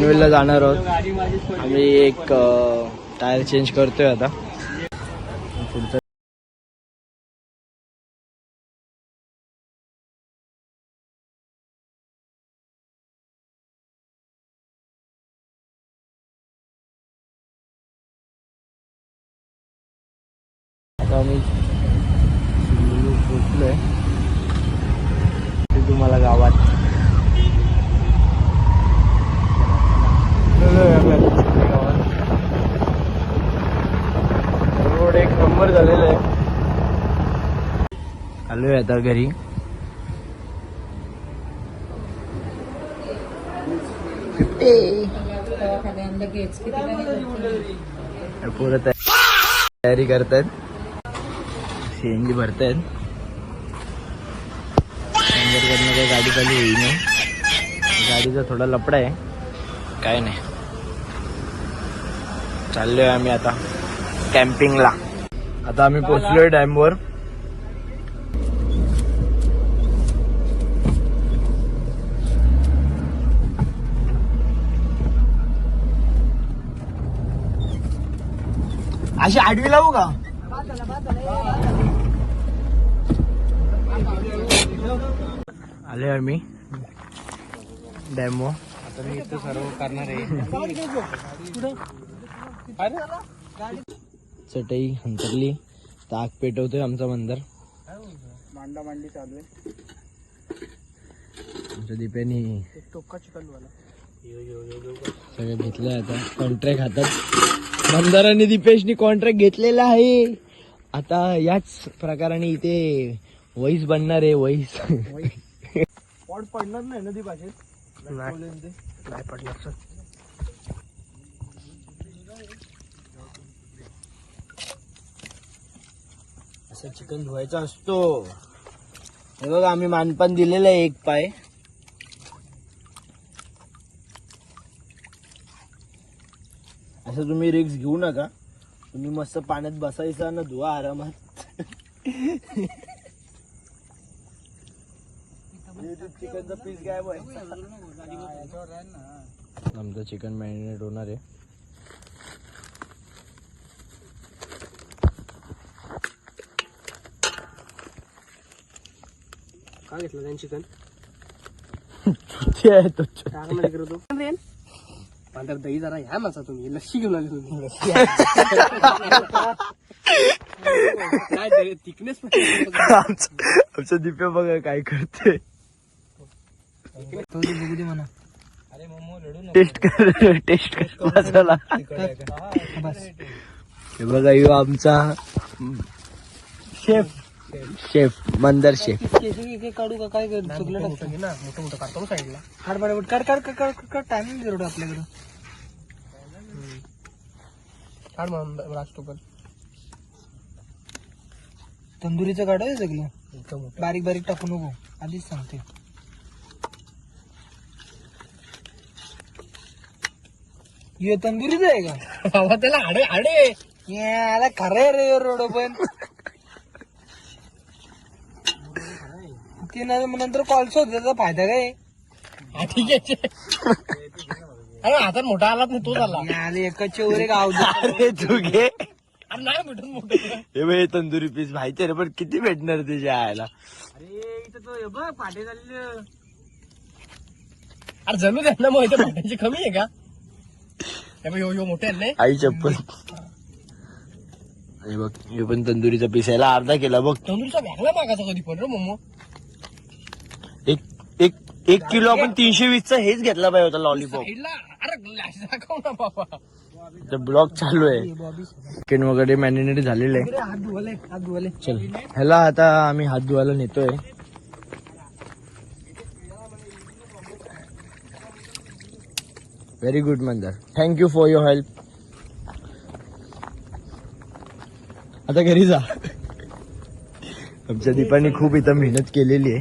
पनवेलला जाणार आहोत आम्ही. एक टायर चेंज करतोय आता. पुढचं आता आम्ही पोचलोय ते तुम्हाला गावात. रोड एक नंबर झालेला आहे. आलोय आता घरी. पुरं तयारी करतायत. सीएनजी भरतायत. संगरकडनं काही गाडी चालू होई नाही. गाडीचा थोडा लपडा आहे. काय नाही. चाललोय आम्ही आता कॅम्पिंगला. आता आम्ही पोहोचलोय डॅमवर. अशी आडवी लावू का? आलोय आम्ही डॅमवर. आता मी इथं सर्व करणार आहे. चटई हंतरली. ताक पेटवतोय आमचा मंदर. मांडा मांडी चालू आहे. आमच्या दीप्यानी टोका चिकनवाला सगळं घेतलंय. आता कॉन्ट्रॅक्ट हातात मंदाराने दीपेशनी कॉन्ट्रॅक्ट घेतलेला आहे. आता याच प्रकाराने इथे वहीस बनणार आहे. वहीस पॉट पडणार नाही नदी भाषेत. नाही पडणार सर. असं चिकन धुवायचा असतो. हे बघा आम्ही मानपान दिलेलं आहे. एक पाय. असं तुम्ही रिक्स घेऊ नका. तुम्ही मस्त पाण्यात बसायचा ना धुवा आरामात. चिकनचा पीस गायब आहे. आमचं चिकन मॅरिनेट होणार आहे. काय घेतलं त्यांनी चिकन? पांढर दही जरा ह्या मासा तुम्ही लस्सी घेऊन आले तुम्ही. थिकनेस आमचं दिप्या बघा काय करते. बघू दे म्हणा. टेस्ट कर मसाला. हे बघा यो आमचा शेफ मंदर शेफ. काढू का काय चुकलं टाकतो ना. मोठं मोठं काढतो साईडला. काढ टायमिंग जरूर आपल्याकडं. काढ मग राजतो पण तंदुरीचं काढाय सगळं. बारीक बारीक टाकू नको आधीच सांगते. ये तंदुरीच आहे का बाबा? त्याला हाडे हाडे याला खरंय रे रोड पण. ते नंतर कॉल्स होत त्याचा फायदा काय? ठीक आहे. अरे हातात मोठा आलाच नाही तो झाला. एकाचे वर एक अरे तू घे. नाही भेटून मोठं. हे बघ तंदुरी पीस माहिती आहे रे. पण किती भेटणार त्याच्या आयला? अरे इथं तो बघ फाटे झालेले. अरे जणू त्यांना मग इथे फाट्यांची कमी आहे का? यो मोठे आहे. आई चप्पल. हे बघ हे पण तंदुरीचा पीस यायला अर्धा केला बघ. तंदुरीचा वेगळा मागायचा कधी पण रे मोमो. एक किलो आपण 320चा हेच घेतला पाहिजे होता लॉलीपॉप. अरे दाखव ना बाबा. ब्लॉग चालू आहे. चिकन वगैरे मॅरिनेट झालेलं आहे. हात धुवाले. चल ह्याला आता आम्ही हात धुवायला नेतोय. व्हेरी गुड मंदर. Thank you for your help. आता घरी जा. आमच्या दीपाने खूप इथं मेहनत केलेली आहे.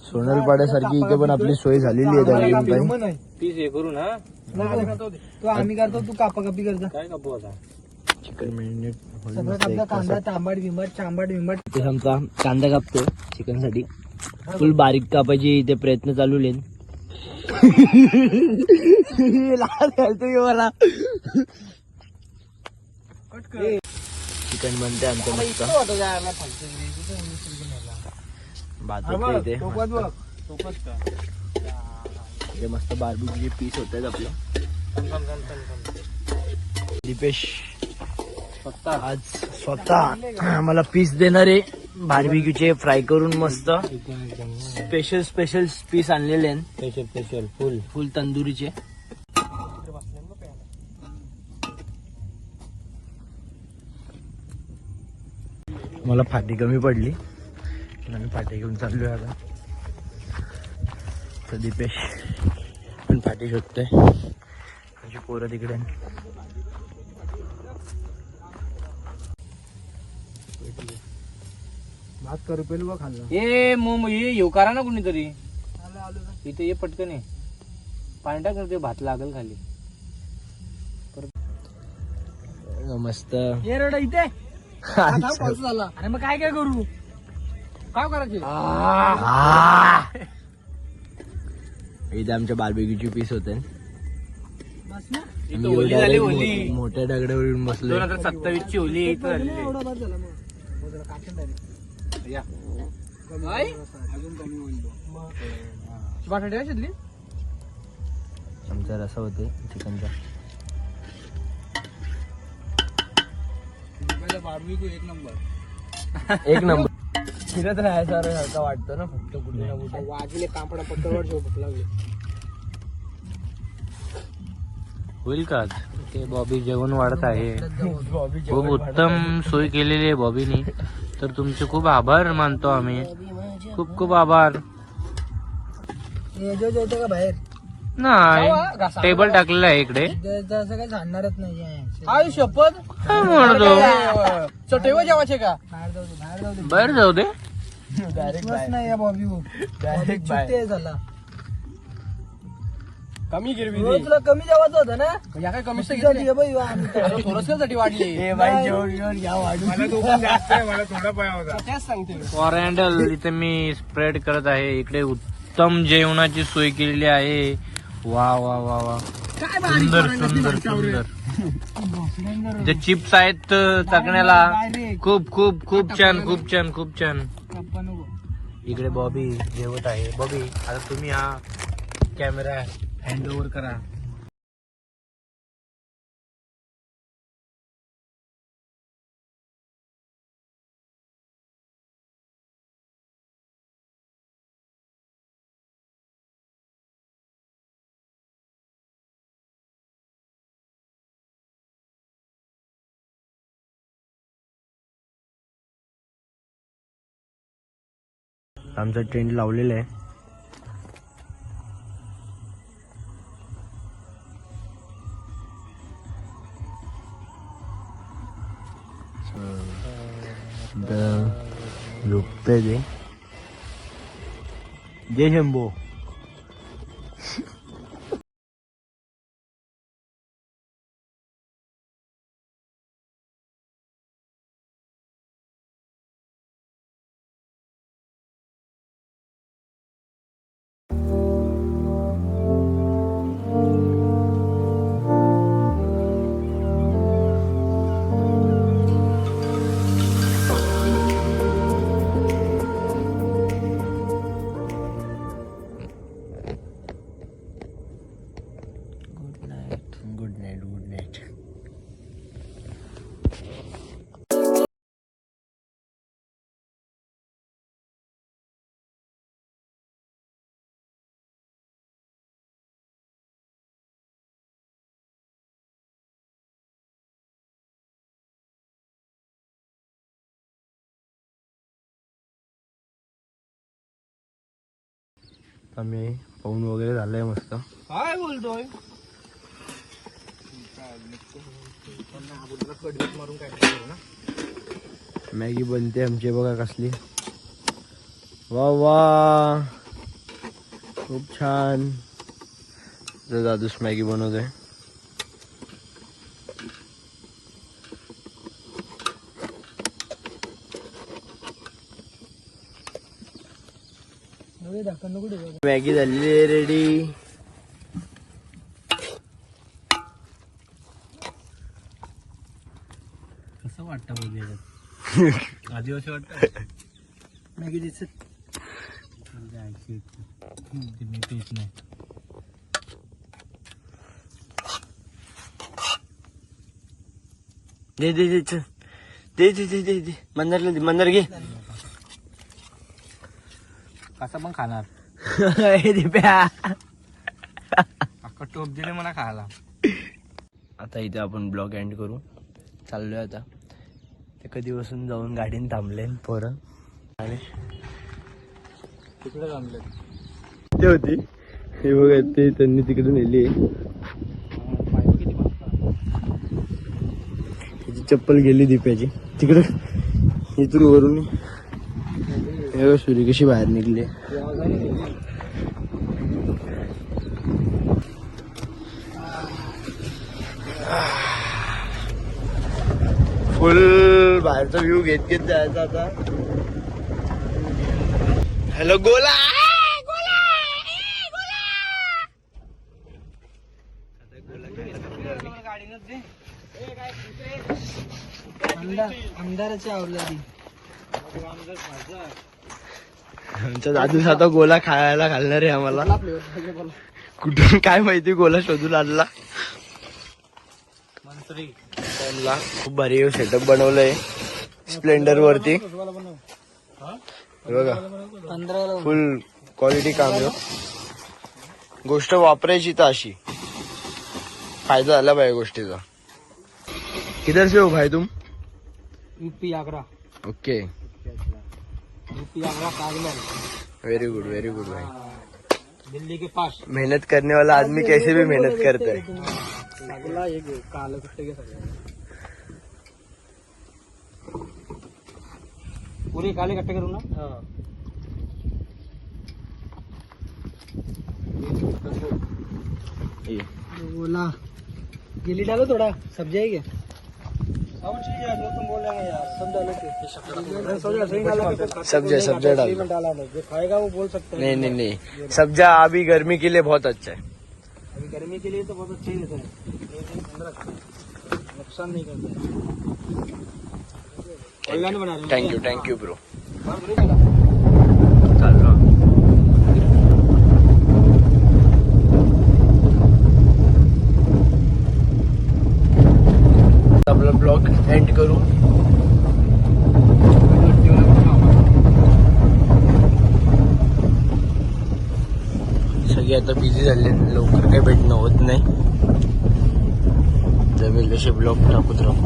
सोनलपाड्यासारखी इथे पण आपली सोय झालेली आहे. पीस हे करून हा तो आम्ही करतो. तू कापाकापी करतो. काय कापू आता? चिकन मॅरिनेट सगळं कांदा तांबट बिंबट ते आमचा कांदा कापतो चिकन साठी. फुल बारीक कापायचे इथे प्रयत्न चालू आहेत. लाल घालतो की मला. चिकन बनते आमचं मस्त. भात होते इथे मस्त बार्बीक्यूचे पीस होत आहेत आपलं. दीपेश आज स्वतः आम्हाला पीस देणार आहे बार्बीक्यूचे फ्राय करून मस्त. स्पेशल पीस आणलेले आहेत. स्पेशल फुल तंदुरीचे. मला फाटी कमी पडली आणि फाटी घेऊन चाललोय आता. तर दीपेश पण फाटी शोधतोय. म्हणजे पोरं तिकडे भात करू पेलू बघ खाल्ला. ये येऊ करा ना कुणीतरी इथे ये पटकन आहे. पाणी टाक ते भात लागल खाली. मस्त ये रडा इथे पाऊस झाला. अरे मग काय करू काय करायचे. इथे आमच्या बार्बेक्यूची पीस होते. होली झाली होली. मोठ्या दगडावरून बसलो. 2027 ची होली शिजली. आमचा रसा होते चिकनचा. एक नंबर फिरत राहायसारखं वाटतं ना. फक्त कुठे ना कुठे वाजले कापडा पत्करवर झोप लागले. होईल का ते बॉबी जेवण वाढत आहे. खूप उत्तम सोय केलेली आहे बॉबीनी. तर तुमचे खूप आभार मानतो आम्ही. खूप आभार. जेवते का बाहेर नाही टेबल टाकलेला आहे इकडे. जसं काही सांगणारच नाही. आई शपथ काय म्हणतो चटईवर जेवायचे का. बाहेर जाऊ दे. नाही या बॉबी झाला. कमी गिरवी तुला कमी जेवायचं होतं ना. या काय कमी थोडंसाठी वाढली. सांगते कॉरॅन्डल इथे मी स्प्रेड करत आहे. इकडे उत्तम जेवणाची सोय केलेली आहे. वा वा वा वा सुंदर. जे चिप्स आहेत टाकण्याला खूप छान. इकडे बॉबी जेवत आहे. बॉबी आता तुम्ही हा कॅमेरा हँड ओव्हर करा. आमचा टेंट लावलेला आहे. झोपतंय ते. जय शंभो. Good night. आम्ही पाहून वगैरे झालंय मस्त. काय बोलतोय. मॅगी बनते आमची बघा कसली. वा खूप छान. दादूस मॅगी बनवतोय. मॅगी झालेली आहे रेडी. वाटतं म्हणजे याच्यात. आदिवासी वाटतं मॅगी दिसत ते मी पेच नाही. दे दे दे चल. दे दे दे दे दे मंदारला दे. मंदार घे. कसं पण खाणार. हे दिप्या. अख्खा टोप दिले मला खायला. आता इथे आपण ब्लॉग एंड करू. चाललोय आता. ते कधी बसून जाऊन गाडीने थांबले पोरं आणि तिकडे थांबले. ते होती हे बघा ते त्यांनी तिकडे नेली. त्याची चप्पल गेली दिप्याची तिकडे. इथून वरून हे बघ सूर्य कशी बाहेर निघली. फुल बाहेरचा व्ह्यू घेत घेत जायचा आता. हॅलो गोला. आमदाराची आवडली. आमचा दादू आता गोला खायला घालणार आहे आम्हाला. कुठून काय माहिती गोला शोधून आणला. खूप भारी सेटअप बनवलंय स्प्लेंडर वरती. हे बघा फुल क्वालिटी काम आहे. गोष्ट वापरायची तर अशी फायदा झाला पाहिजे गोष्टीचा. किधर से हो भाई तुम? UP Agra. Okay UP Agra Taj Mahal very good भाई. दिल्ली के पास. मेहनत करने वाला आदमी कैसे भी मेहनत करता है. काले कुत्ते के सगळे पूरे काले इकट्ठे करू ना. बोला गिल्ली डालो थोड़ा सब्जी है क्या. सब चीज है जो तुम बोल रहे हैं यार सब डालो के. सब्जा डाल. डाला नहीं जो खाएगा वो बोल सकता है. नहीं सब्जा अभी गर्मी के लिए बहुत अच्छा है. अभी गर्मी के लिए तो बहुत अच्छा ही रहता है. नुकसान नहीं करता है. ऑनलाइन बना रहे हैं. Thank you bro. चला चाललो आपला ब्लॉग एंड करू. सगळे आता बिझी झाले. लवकर काही भेटणं होत नाही. जमेल तसे ब्लॉग टाकूत राहू.